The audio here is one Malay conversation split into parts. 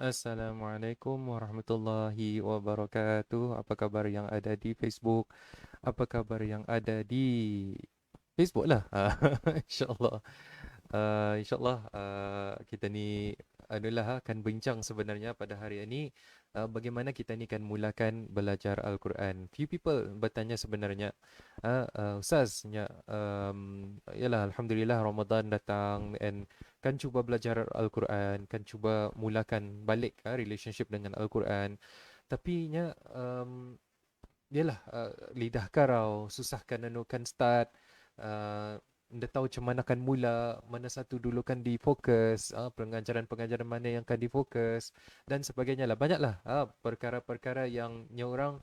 Assalamualaikum warahmatullahi wabarakatuh. Apa kabar yang ada di Facebook? Apa kabar yang ada di Facebook lah. InsyaAllah. InsyaAllah kita ni adalah akan bincang sebenarnya pada hari ini bagaimana kita ni kan mulakan belajar Al-Quran. Few people bertanya sebenarnya, Ustaznya, yalah Alhamdulillah Ramadan datang and kan cuba belajar Al-Quran, kan cuba mulakan balik relationship dengan Al-Quran. Tapi nya yalah lidah karau, susahkan kan start. Uh, Anda tahu macam mana akan mula, mana satu dulu kan difokus, pengajaran-pengajaran mana yang akan difokus dan sebagainya lah. Banyaklah perkara-perkara yang orang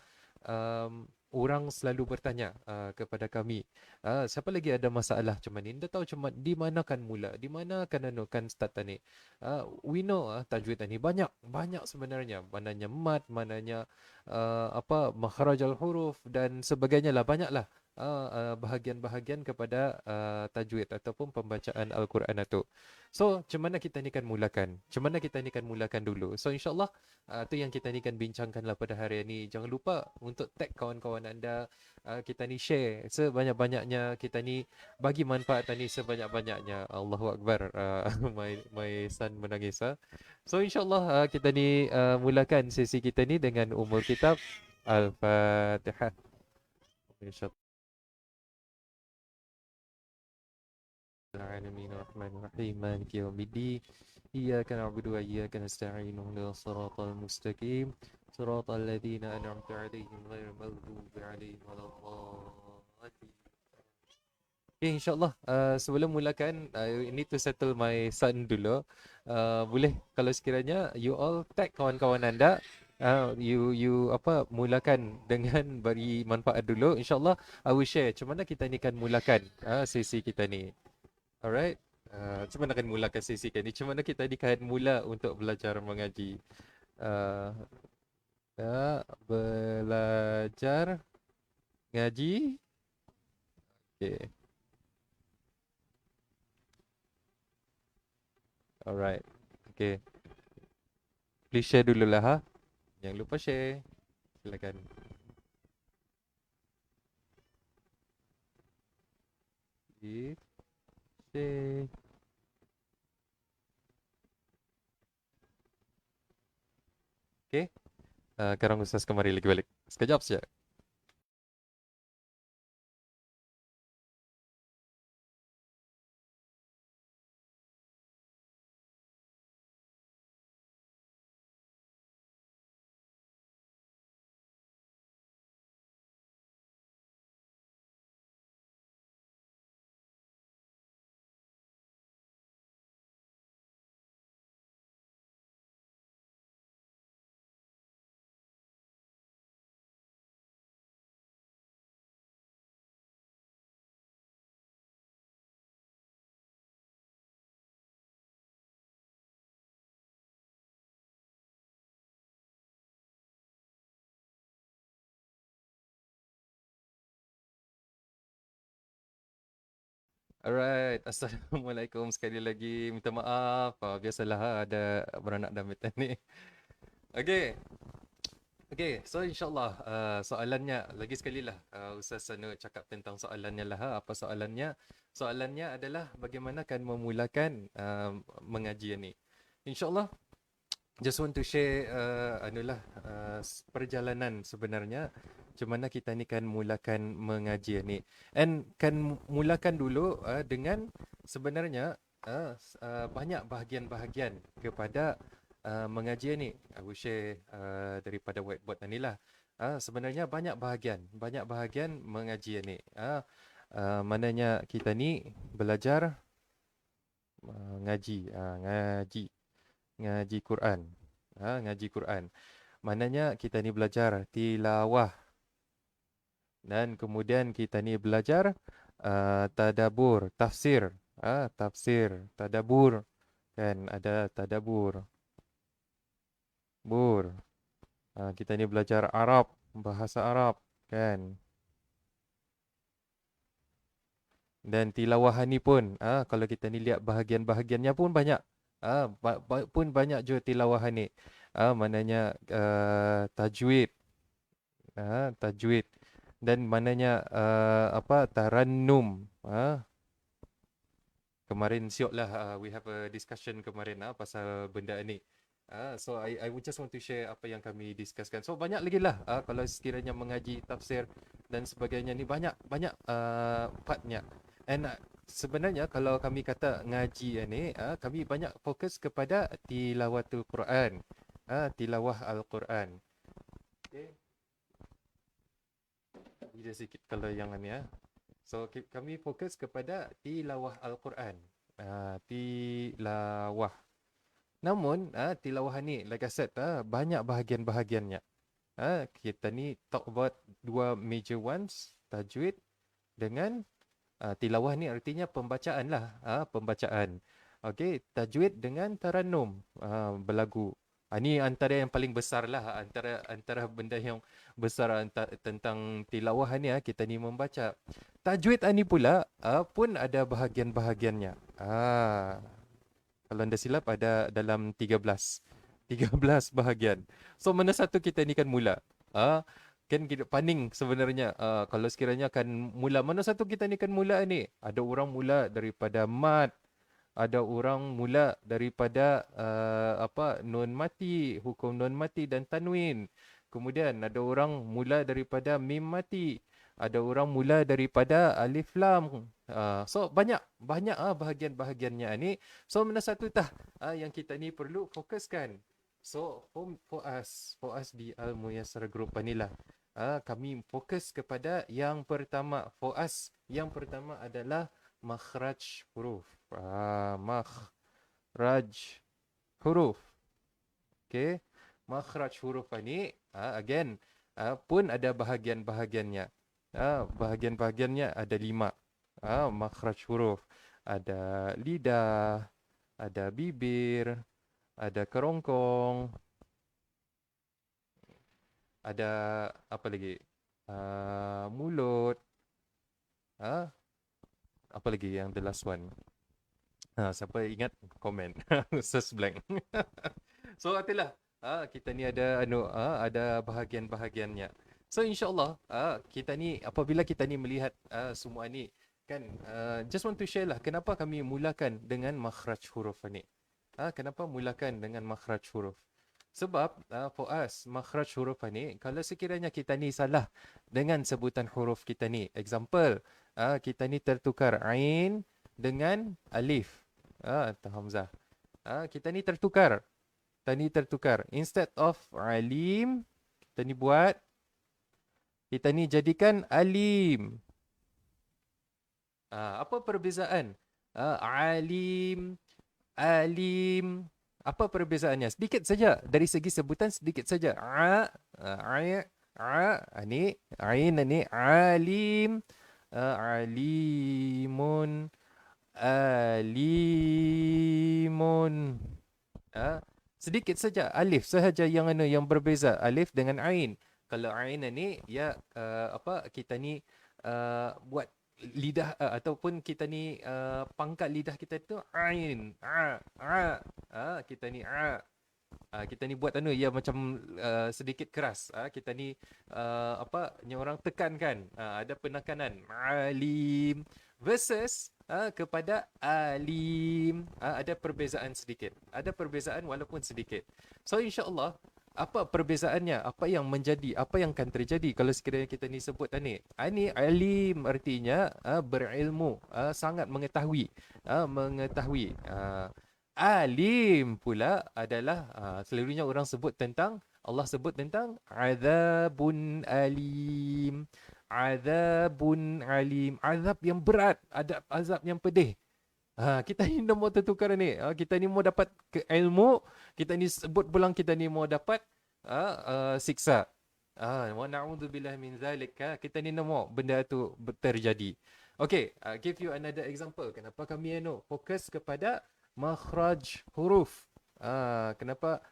orang selalu bertanya kepada kami. Siapa lagi ada masalah macam ni? Anda tahu macam di mana akan mula, di mana akan kan start ni. We know tajwid ni banyak, banyak sebenarnya. Mananya mat, mananya makhrajul huruf dan sebagainya lah, banyaklah bahagian-bahagian kepada tajwid ataupun pembacaan Al-Quran itu. So, macam mana kita ni kan mulakan? Macam mana kita ni kan mulakan dulu? So, insyaAllah tu yang kita ni kan bincangkanlah pada hari ini. Jangan lupa untuk tag kawan-kawan anda. Kita ni share sebanyak-banyaknya. Kita ni bagi manfaat ni sebanyak-banyaknya. Allahu Akbar. My son menangis. So, insyaAllah kita ni mulakan sesi kita ni dengan umul kitab Al-Fatihah. InsyaAllah. العالمين الرحمن الرحيم مالك يوم الدين إياك نعبد وإياك نستعين اهدنا الصراط المستقيم صراط الذين أنعمت عليهم غير المغضوب عليهم ولا الضالين. Okay, insyaAllah sebelum mulakan I need to settle my son dulu. Boleh kalau sekiranya you all tag kawan-kawan anda, you mulakan dengan beri manfaat dulu. InsyaAllah I will share macam mana kita ni kan mulakan sesi kita ni. Alright. Macam mana akan mulakan sesi kan ni? Macam mana kita akan mula untuk belajar mengaji? Uh, Belajar ngaji. Okay. Alright. Okay. Please share dulu lah Jangan lupa share. Silakan. Please share. Okay. Sekarang Ustaz kembali lagi balik. Sekejap saja. Alright, Assalamualaikum sekali lagi. Minta maaf. Biasalah ada beranak damitan ni. Okay. Okay, so insyaAllah soalannya, lagi sekali lah Ustaz Sanu cakap tentang soalannya lah. Apa soalannya? Soalannya adalah bagaimana kan memulakan mengaji ni. InsyaAllah, just want to share perjalanan sebenarnya. Macam mana kita ni kan mulakan mengaji ni. And kan mulakan dulu dengan sebenarnya banyak bahagian-bahagian kepada mengaji ni. I will share daripada whiteboard ni lah. Sebenarnya banyak bahagian mengaji ni. Mananya kita ni belajar ngaji Quran. Ngaji Quran. Mananya kita ni belajar tilawah. Dan kemudian kita ni belajar tadabur, tafsir. Tafsir, tadabur. Kan ada tadabur. Kita ni belajar Arab, bahasa Arab, kan. Dan tilawah ni pun, kalau kita ni lihat bahagian-bahagiannya pun banyak. Pun banyak juga tilawahan ni. Mananya tajwid, tajwid dan mananya apa tarannum. Kemarin siok lah we have a discussion kemarin pasal benda ni. So I would just want to share apa yang kami discusskan. So banyak lagi lah kalau sekiranya mengaji tafsir dan sebagainya ni banyak banyak partnya. And sebenarnya kalau kami kata ngaji ni kami banyak fokus kepada tilawatul Quran. Tilawah Al-Quran. Okay. Bila sikit kalau yang ni So kami fokus kepada tilawah Al-Quran. Tilawah. Namun tilawah ni like I said banyak bahagian-bahagiannya. Kita ni talk about dua major ones, tajwid dengan tilawah ni artinya pembacaan lah, pembacaan. Okey, tajwid dengan tarannum, berlagu. Ini antara yang paling besar lah, antara benda yang besar tentang tilawah ni kita ni membaca. Tajwid ni pula pun ada bahagian-bahagiannya. Kalau anda silap ada dalam 13 bahagian. So mana satu kita ni kan mula? Kan kita paning sebenarnya. Kalau sekiranya akan mula, mana satu kita ni kan mula ni? Ada orang mula daripada mat, ada orang mula daripada nun mati, hukum nun mati dan tanwin. Kemudian ada orang mula daripada mim mati, ada orang mula daripada alif lam. So banyak bahagian-bahagiannya ni. So mana satu yang kita ni perlu fokuskan. So for us di Al Muyassar Group ni lah, kami fokus kepada yang pertama. For us yang pertama adalah makhraj huruf. Makhraj huruf. Okay. Makhraj huruf ni again pun ada bahagian-bahagiannya. Bahagian-bahagiannya ada 5. Makhraj huruf. Ada lidah, ada bibir, ada kerongkong, ada apa lagi? Mulut. Apa lagi yang the last one? Siapa ingat komen. Search blank. So itulah. Kita ni ada ada bahagian-bahagiannya. So insya-Allah kita ni apabila kita ni melihat semua ni kan just want to share lah kenapa kami mulakan dengan makhraj huruf ni. Kenapa mulakan dengan makhraj huruf? Sebab for us makhraj huruf ni kalau sekiranya kita ni salah dengan sebutan huruf kita ni, example kita ni tertukar ain dengan alif atau hamzah. Kita ni tertukar. Instead of alim, kita ni jadikan alim. Apa perbezaan? Alim, alim. Apa perbezaannya? Sedikit saja. Dari segi sebutan sedikit saja. Ni ain ni alim, alimun, alimun. Sedikit saja alif sahaja yang berbeza, alif dengan ain. Kalau ain ni kita ni buat lidah ataupun kita ni pangkat lidah kita tu ain. Kita ni kita ni buat macam sedikit keras. Kita ni yang orang tekankan, ada penekanan. Alim versus kepada alim, ada perbezaan sedikit. Ada perbezaan walaupun sedikit. So insya-Allah apa perbezaannya? Apa yang menjadi? Apa yang akan terjadi kalau sekiranya kita ni sebut ni? Ini alim artinya berilmu, sangat mengetahui, mengetahui. Alim pula adalah selalunya orang sebut tentang Allah sebut tentang azabun alim. Azabun alim, azab yang berat, ada azab yang pedih. Kita ni dah mau tertukar ni. Kita ni mau dapat ilmu, kita ni sebut pulang kita ni mau dapat siksa. Wa na'udzubillah min zalik. Kita ni mau benda tu terjadi. Okay, give you another example. Kenapa kami fokus kepada makhraj huruf? Kenapa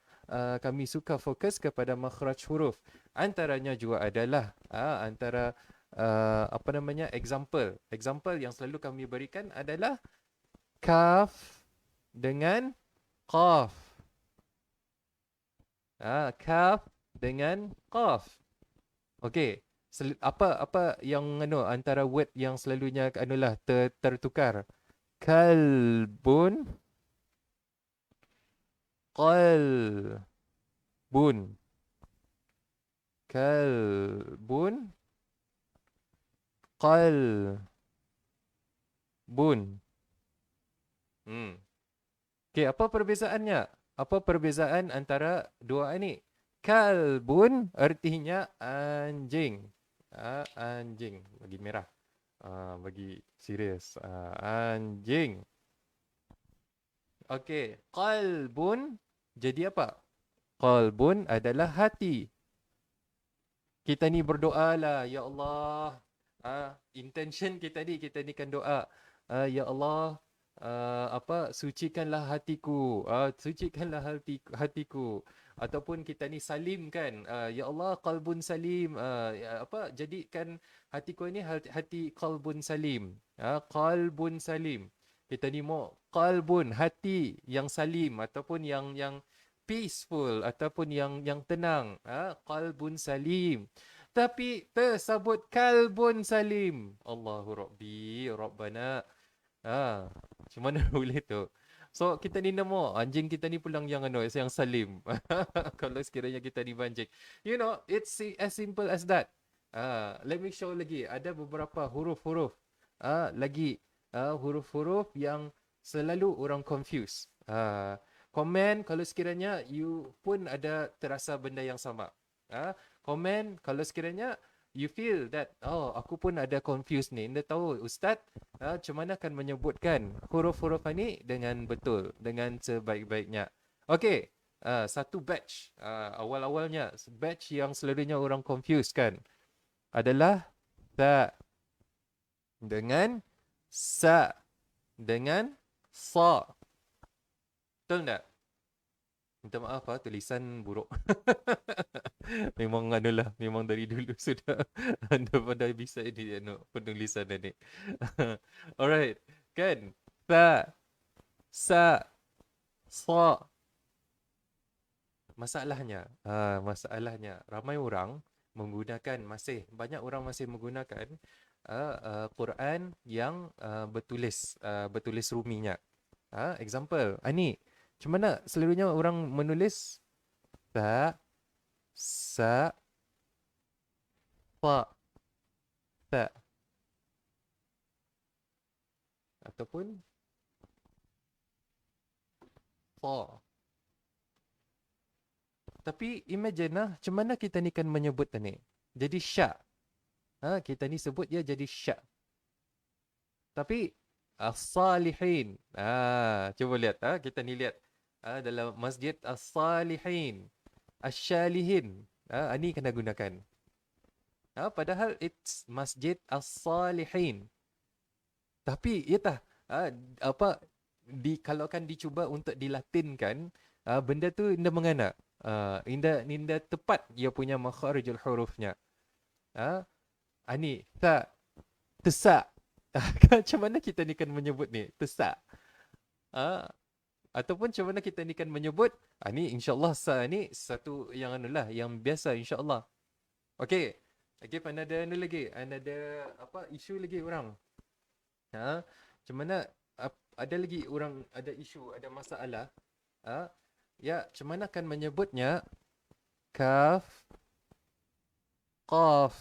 kami suka fokus kepada makhraj huruf? Antaranya juga adalah antara example yang selalu kami berikan adalah kaf dengan qaf. Kaf dengan qaf. Okey. Apa yang antara word yang selalunya tertukar? Kalbun, qalbun. Kalbun, qalbun. Hmm. Okey, apa perbezaannya? Apa perbezaan antara dua ini? Kalbun artinya anjing. Anjing. Bagi merah. Bagi serius. Anjing. Okey, qalbun jadi apa? Qalbun adalah hati. Kita ni berdoa lah, ya Allah. Intention kita ni kan doa. Ya Allah, sucikanlah hatiku. Sucikanlah hatiku. Ataupun kita ni salim kan. Ya Allah, qalbun salim. Jadikan hatiku ini hati qalbun salim. Qalbun salim. Kita ni mau qalbun, hati yang salim ataupun yang peaceful ataupun yang tenang, qalbun salim. Tapi tersebut kalbun salim. Allahu Rabbi, Rabbana. Macam mana boleh tu? So kita ni namo anjing kita ni pulang yang salim. Kalau sekiranya kita dibanjing. You know, it's as simple as that. Let me show lagi. Ada beberapa huruf-huruf. Lagi huruf-huruf yang selalu orang confuse. Komen kalau sekiranya you pun ada terasa benda yang sama. Komen kalau sekiranya you feel that, oh, aku pun ada confused ni. Anda tahu, Ustaz, macam mana akan menyebutkan huruf-huruf ini dengan betul, dengan sebaik-baiknya. Okey, satu batch, awal-awalnya, batch yang selalunya orang confused kan, adalah ta dengan sa dengan sa. Betul tak? Minta maaf tulisan buruk. Memang memang dari dulu sudah anda pada bisa ini penulisan ini. Alright, kan? Ta, sa, sa. Masalahnya, ramai orang banyak orang masih menggunakan Quran yang bertulis ruminya. Example, ni macam mana selalunya orang menulis ta, sa, fa, ta. Ataupun fa. Tapi imagine macam mana kita ni kan menyebut ni. Jadi sya. Kita ni sebut dia jadi sya. Tapi as-salihin. Cuba lihat. Kita ni lihat. Dalam masjid as-salihin. As-syalihin. Ini kena gunakan. Padahal it's masjid as-salihin. Tapi ya kalau kan dicuba untuk dilatinkan, benda tu indah mengena. Indah tepat dia punya makharijul hurufnya. Ni ta, tesak. Macam mana kita ni kan menyebut ni? Tesak. Ataupun macam mana kita ni kan menyebut? Ni insyaAllah ni satu yang yang biasa insyaAllah. Okey. Okey, ada lagi. Ada isu lagi orang. Macam mana ada lagi orang ada isu, ada masalah. Ya, macam mana kan menyebutnya? Kaf, qaf.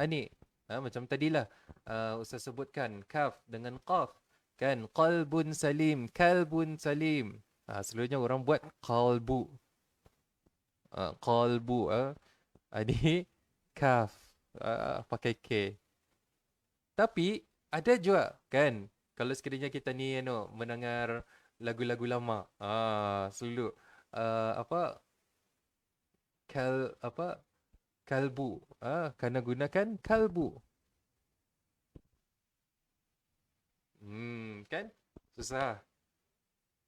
Ni macam tadilah Ustaz sebutkan kaf dengan qaf. Kan, qalbun salim, kalbun salim. Selalunya orang buat qalbu. Qalbu. Ni kaf. Pakai K. Tapi ada juga kan, kalau sekiranya kita ni mendengar lagu-lagu lama, selalu kalbu, kena gunakan kalbu. Kan? Susah.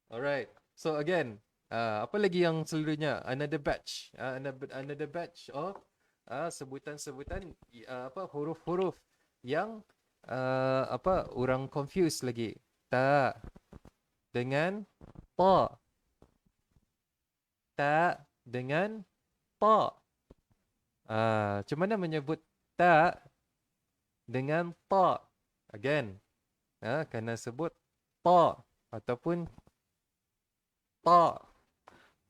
Alright. So again, apa lagi yang selalunya another batch of sebutan-sebutan huruf-huruf yang orang confuse lagi. Ta dengan ta. Ta dengan ta. Macam mana menyebut ta dengan ta? Again, kena sebut ta ataupun ta.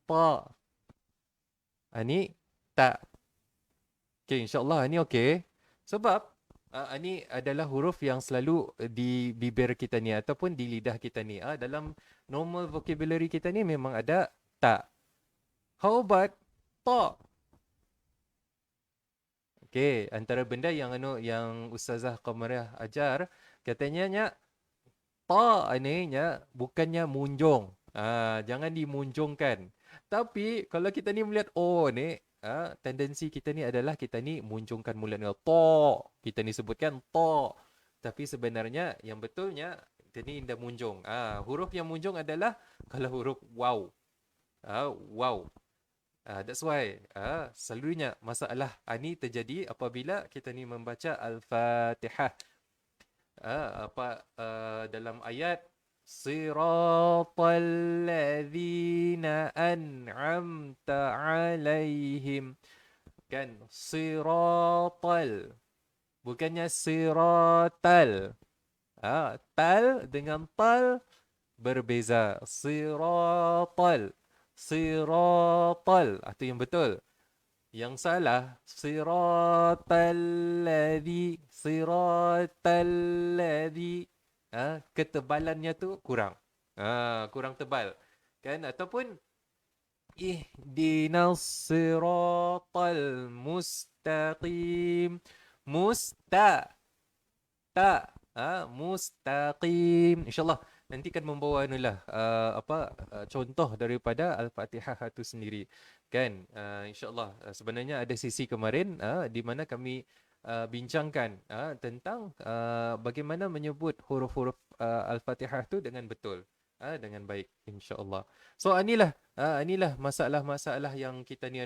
Ta. Ni ta. Okay, insyaAllah ni okey. Sebab ni adalah huruf yang selalu di bibir kita ni ataupun di lidah kita ni. Dalam normal vocabulary kita ni memang ada ta. How about ta? Okey, antara benda yang yang Ustazah Qamariah ajar, katanya ta ni bukannya munjung. Jangan dimunjungkan. Tapi kalau kita ni melihat ni tendensi kita ni adalah kita ni munjungkan mulut dengan to. Kita ni sebutkan to. Tapi sebenarnya yang betulnya kita ni indah munjung. Huruf yang munjung adalah kalau huruf waw. Waw. That's why selalunya masalah ni terjadi apabila kita ni membaca Al-Fatihah. Dalam ayat Siratal ladzina an'amta alaihim. Kan? Siratal. Bukannya siratal. Tal dengan tal berbeza. Siratal. Siratal. Itu yang betul. Yang salah siratal ladzi. Siratal ladzi. Ketebalannya tu kurang. Kurang tebal. Kan? Ataupun ihdinas siratal mustaqim. Ta. Mustaqim. InsyaAllah nanti kan membawa contoh daripada Al-Fatihah itu sendiri. Kan? InsyaAllah sebenarnya ada sesi kemarin di mana kami bincangkan tentang bagaimana menyebut huruf-huruf Al-Fatihah tu dengan betul, dengan baik, insya-Allah. So inilah masalah-masalah yang kita ni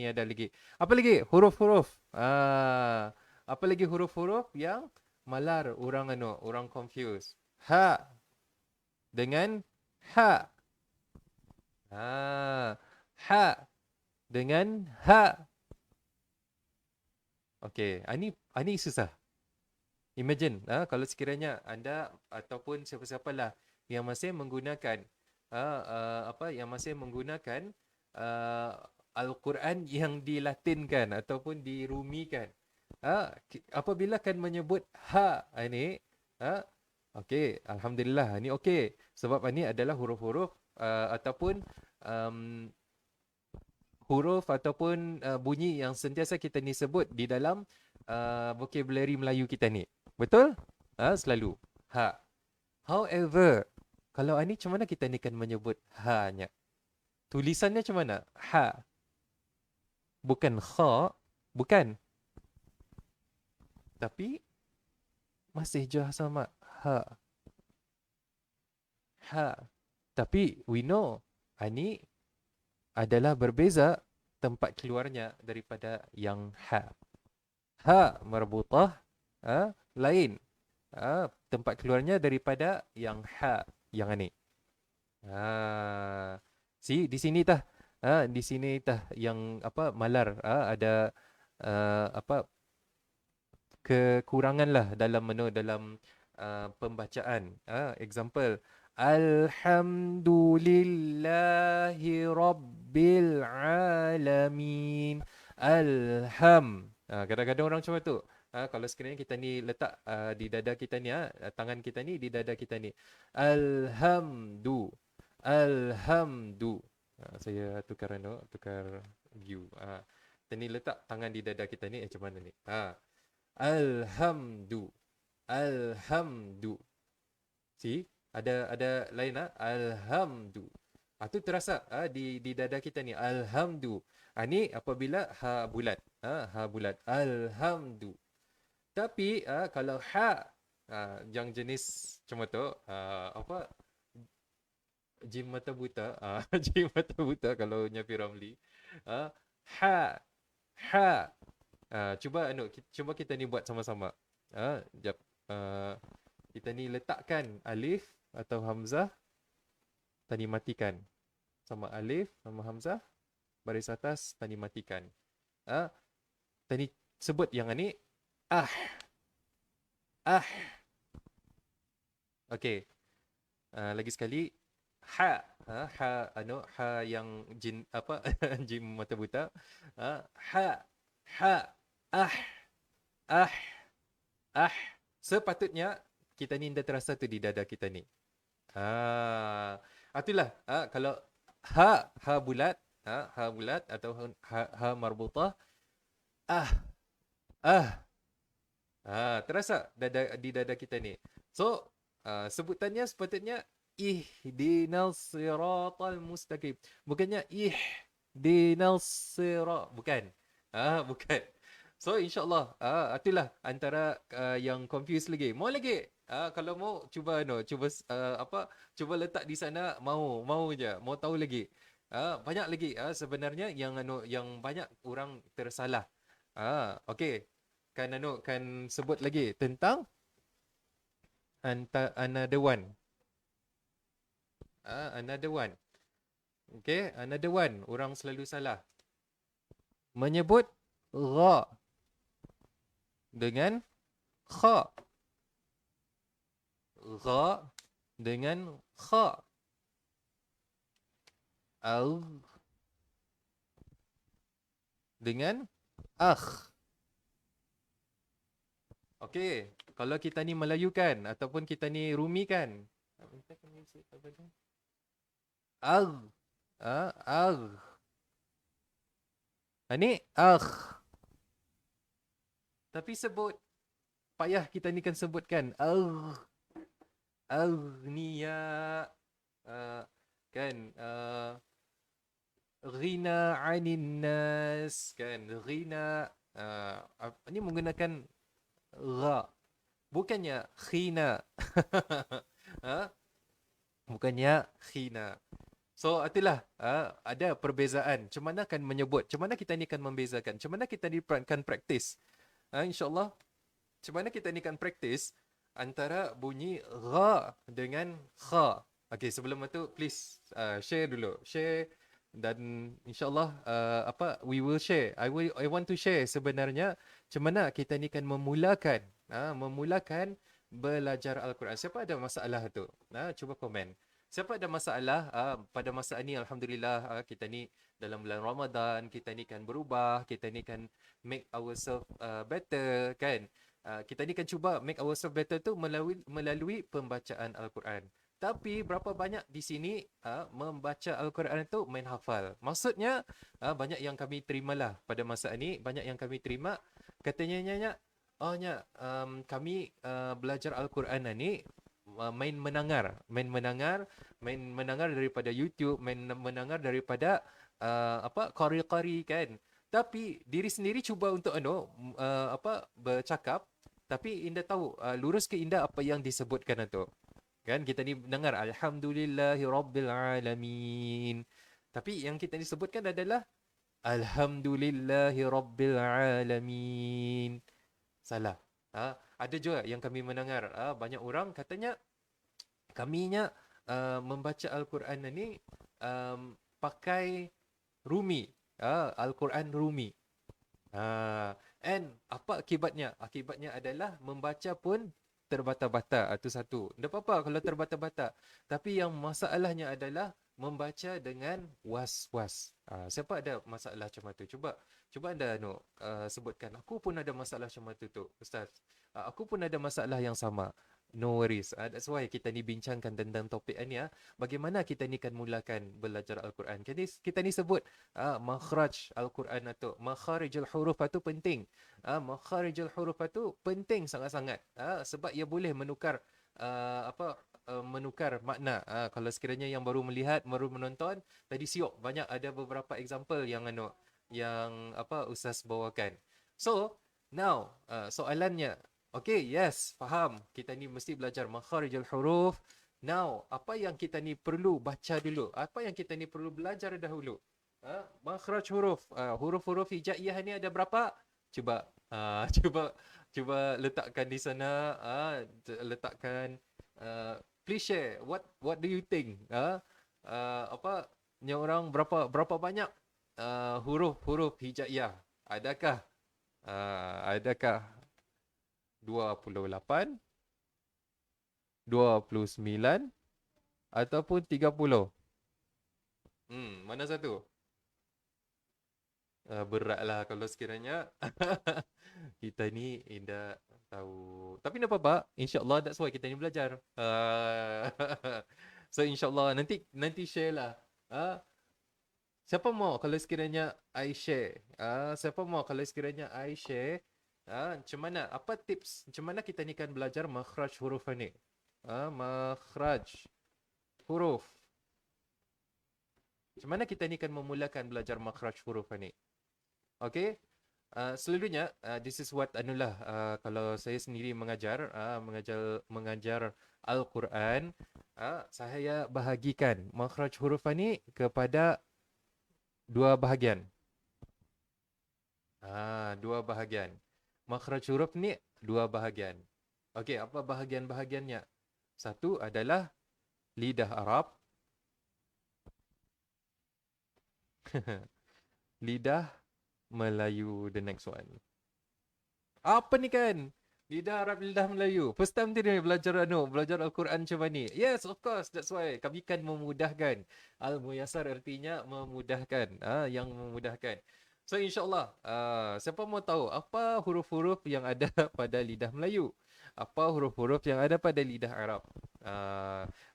ada lagi. Apa lagi huruf-huruf? Apa lagi huruf-huruf yang malar orang confuse? Ha dengan ha. Ha dengan ha. Okey, ini susah. Imagine kalau sekiranya anda ataupun siapa-siapalah yang masih menggunakan Al-Quran yang dilatinkan ataupun dirumikan. Apabila kan menyebut ha ini, okey, alhamdulillah ini okey sebab ini adalah huruf-huruf ataupun huruf ataupun bunyi yang sentiasa kita ni sebut di dalam vocabulary Melayu kita ni. Betul? Selalu. Ha. However, kalau ini macam mana kita ni kan menyebut ha-nya? Tulisannya macam mana? Ha. Bukan kha. Bukan. Tapi masih je sama. Ha. Ha. Tapi we know ini adalah berbeza tempat keluarnya daripada yang ha. Ha marbutah lain. Tempat keluarnya daripada yang ha yang ini. Di sini tah. Di sini tah yang malar ada kekurangan lah dalam pembacaan. Example, Alhamdulillahi Rabbil Alamin. Kadang-kadang orang macam tu. Kalau sekiranya kita ni letak di dada kita ni, tangan kita ni di dada kita ni. Alhamdu. Saya tukar view. Kita ni letak tangan di dada kita ni macam mana ni? Alhamdu. See? Ada lain alhamdu. Tu terasa di dada kita ni alhamdu. Ni apabila ha bulat. Ha bulat. Alhamdu. Tapi kalau ha yang jenis macam tu jim mata buta, jim mata buta kalau Nyafi Ramli. Ha. Cuba kita ni buat sama-sama. Jap. Kita ni letakkan alif atau hamzah tani matikan. Sama alif, sama hamzah, baris atas, tani matikan. Tani sebut yang ni, ah, ah. Okey. Lagi sekali, ha. Ha, ha yang jin, apa, jin mata buta. Ha, ha, ah, ah, ah. Sepatutnya, kita ni dah terasa tu di dada kita ni. Itulah, kalau ha bulat, ha bulat atau ha marbutah, ah, ah. Terasa di dada kita ni. So, sebutannya sepatutnya ihdinas siratal mustaqim. Bukannya ihdinas sirat. Bukan. Bukan. So, insyaAllah, itulah antara yang confused lagi. Mau lagi? Kalau mau, cuba cuba letak di sana, mau je. Mau tahu lagi. Banyak lagi sebenarnya yang banyak orang tersalah. Okay. Kan sebut lagi tentang another one. Another one. Okay, another one. Orang selalu salah. Menyebut ra dengan kha. Ra dengan kha. Al dengan akh. Okey, kalau kita ni Melayu kan ataupun kita ni Rumi kan. Agh. Agh. Ni akh. Tapi sebut payah kita ni kan sebutkan agh. Aghniya. Kan ghina 'anin nas kan. Ghina ni menggunakan ra. Bukannya khina. Bukannya khina. So, itulah ada perbezaan. Macam mana akan menyebut? Macam mana kita ni akan membezakan? Macam mana kita ni akan praktis? InsyaAllah, macam mana kita ni akan praktis antara bunyi ra dengan kha. Okay, sebelum itu, please share dulu. Share dan insyaAllah we will share. I want to share sebenarnya macam mana kita ni kan memulakan belajar Al-Quran. Siapa ada masalah tu? Cuba komen. Siapa ada masalah pada masa ni? Alhamdulillah, kita ni dalam bulan Ramadan, kita ni kan berubah, kita ni kan make ourselves better kan. Kita ni kan cuba make ourselves better tu melalui pembacaan Al-Quran. Tapi berapa banyak di sini membaca Al-Quran itu main hafal. Maksudnya banyak yang kami terimalah pada masa ini, banyak yang kami terima katanya kami belajar Al-Quran ni main mendengar daripada YouTube, main mendengar daripada qari-qari kan. Tapi diri sendiri cuba untuk bercakap, tapi indah tahu lurus ke indah apa yang disebutkan itu. Kan kita ni dengar alhamdulillahirabbilalamin. Tapi yang kita disebutkan adalah alhamdulillahirabbilalamin. Salah. Ada juga yang kami mendengar banyak orang katanya kaminya membaca Al-Quran ni pakai Rumi. Al-Quran Rumi. And apa akibatnya? Akibatnya adalah membaca pun terbata-bata. Itu satu. Tak apa-apa kalau terbata-bata. Tapi yang masalahnya adalah membaca dengan was-was. Siapa ada masalah macam tu? Cuba anda sebutkan. Aku pun ada masalah macam tu, Ustaz. Aku pun ada masalah yang sama. No worries. That's why kita ni bincangkan tentang topik ni. Bagaimana kita ni kan mulakan belajar Al-Quran. Kita ni sebut makhraj Al-Quran tu. Makharijul huruf tu penting. Makharijul huruf tu penting sangat-sangat. Sebab ia boleh menukar menukar makna. Kalau sekiranya yang baru melihat, baru menonton, tadi siok banyak ada beberapa example yang Ustaz bawakan. So, now soalannya, okay, yes, faham. Kita ni mesti belajar makharijul huruf. Now, apa yang kita ni perlu baca dulu? Apa yang kita ni perlu belajar dahulu? Makhraj huruf. Huruf-huruf hijaiyah ni ada berapa? Cuba letakkan di sana. Letakkan. Please share. What do you think? apa ni orang berapa banyak huruf-huruf hijaiyah? Adakah 28, 29 ataupun 30? Mana satu? Beratlah kalau sekiranya kita ni tidak tahu. Tapi tak apa-apa. InsyaAllah that's why kita ni belajar. So insyaAllah nanti share lah. Ah, siapa mau kalau sekiranya I share? Siapa mau kalau sekiranya I share? Macam mana? Apa tips? Macam mana kita ni kan belajar makhraj huruf ni? Makhraj huruf. Macam mana kita ni kan memulakan belajar makhraj huruf ni? Okay. Selalunya this is what kalau saya sendiri mengajar Al-Quran, saya bahagikan makhraj huruf ni kepada dua bahagian. Dua bahagian. Makhraj huruf ni dua bahagian. Okey, apa bahagian-bahagiannya? Satu adalah lidah Arab. Lidah Melayu, the next one. Apa ni kan? Lidah Arab, lidah Melayu. First time dia belajar Al-Quran macam ni. Yes, of course. That's why kami kan memudahkan. Al-Muyassar artinya memudahkan. Yang memudahkan. So insyaAllah, siapa mau tahu apa huruf-huruf yang ada pada lidah Melayu? Apa huruf-huruf yang ada pada lidah Arab?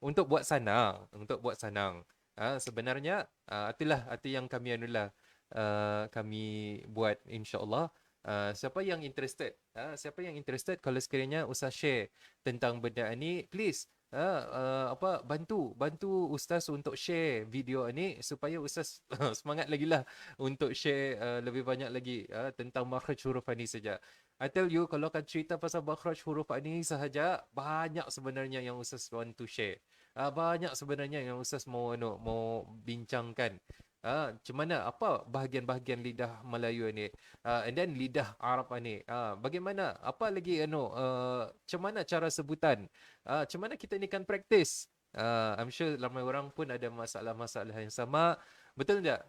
Untuk buat senang. Sebenarnya, itu yang kami kami buat insyaAllah. Siapa yang interested kalau sekiranya Ustaz share tentang benda ni, please bantu Ustaz untuk share video ni supaya Ustaz semangat lagi lah untuk share lebih banyak lagi tentang makhraj huruf ni saja. I tell you, kalau kan cerita pasal makhraj huruf ni sahaja, banyak sebenarnya yang Ustaz want to share. Banyak sebenarnya yang Ustaz mau bincangkan. Macam mana, apa bahagian-bahagian lidah Melayu ni, and then lidah Arab ni, bagaimana, apa lagi macam mana cara sebutan, macam mana kita ni kan praktis. I'm sure ramai orang pun ada masalah-masalah yang sama. Betul tak?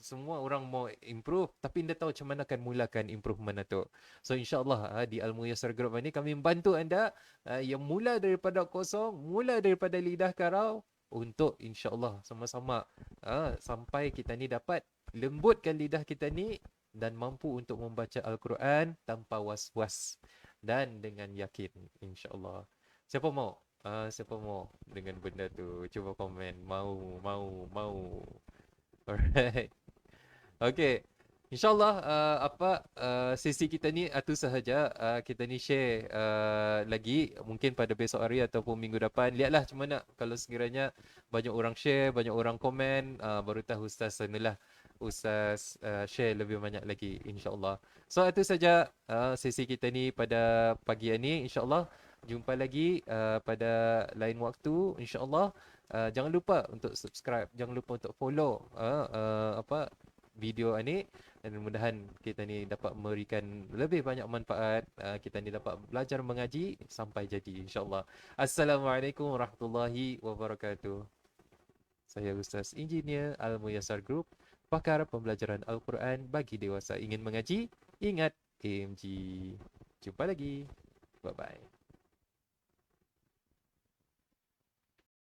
Semua orang mau improve, tapi tidak tahu macam mana akan mulakan improvement itu. So insyaAllah di Al-Muyassar Group ini kami membantu anda yang mula daripada kosong, mula daripada lidah karau, untuk insyaAllah sama-sama sampai kita ni dapat lembutkan lidah kita ni dan mampu untuk membaca Al-Quran tanpa was-was dan dengan yakin, insyaAllah. Siapa mau? Siapa mau dengan benda tu? Cuba komen. Mau. Alright. Okay. InsyaAllah sesi kita ni itu sahaja. Kita ni share lagi mungkin pada besok hari ataupun minggu depan. Lihatlah macam mana kalau sekiranya banyak orang share, banyak orang komen, baru tahu Ustaz share lebih banyak lagi, insyaAllah. So itu saja sesi kita ni pada pagi ini, insyaAllah. Jumpa lagi pada lain waktu, insyaAllah. Jangan lupa untuk subscribe, jangan lupa untuk follow video ini, dan mudah-mudahan kita ni dapat memberikan lebih banyak manfaat. Kita ni dapat belajar mengaji sampai jadi, insyaAllah. Assalamualaikum warahmatullahi wabarakatuh. Saya Ustaz Engineer Al-Muyassar Group, pakar pembelajaran Al-Quran bagi dewasa. Ingin mengaji? Ingat AMG. Jumpa lagi. Bye-bye.